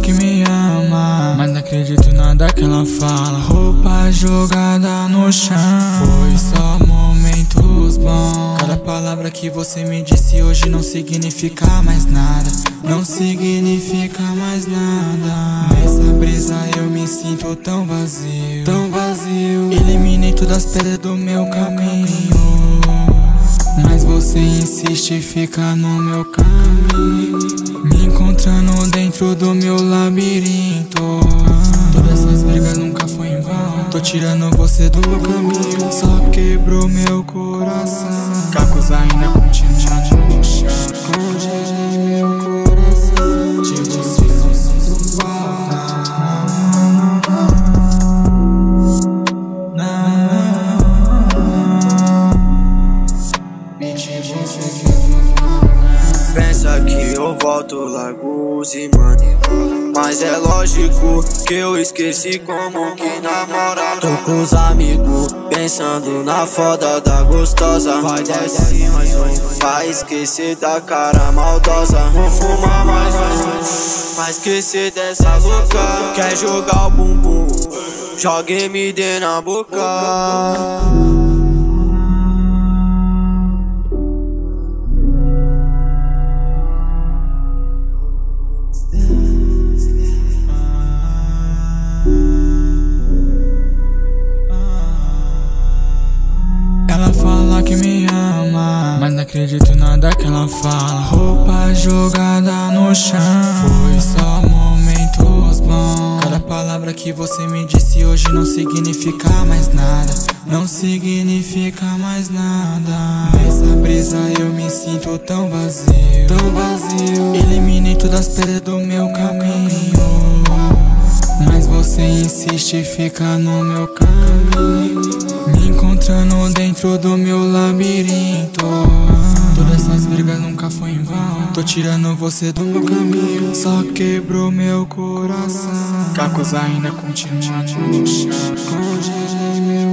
que me ama, mas não acredito nada que ela fala. Roupa jogada no chão, foi só momentos bons. Cada palavra que você me disse hoje não significa mais nada, não significa mais nada. Nessa brisa eu me sinto tão vazio, tão vazio. Eliminei todas as pedras do meu caminho, mas você insiste e fica no meu caminho, me encontrando dentro do meu labirinto. Todas essas brigas nunca foi em vão, tô tirando você do meu caminho, só quebrou meu coração. Cacos ainda continua no chão, esconde meu coração, de você não sinto falta. Pensa que eu volto, largo os imãs, mas é lógico que eu esqueci como que namora. Tô com os amigos, pensando na foda da gostosa. Vai descer mais um, vai esquecer da cara maldosa. Vou fumar mais um, vai esquecer dessa louca. Quer jogar o bumbum, joga MD na boca. Ela fala que me ama, mas não acredito nada que ela fala. Roupa jogada no chão, foi só momentos bons. Cada palavra que você me disse hoje não significa mais nada, não significa mais nada. Nessa brisa eu me sinto tão vazio, tão vazio. Eliminei todas as pedras do meu caminho, mas você insiste e fica no meu caminho, me encontrando dentro do meu labirinto. Todas essas brigas nunca foi em vão, tô tirando você do meu caminho, só quebrou meu coração. Cacos ainda continua no chão, esconde meu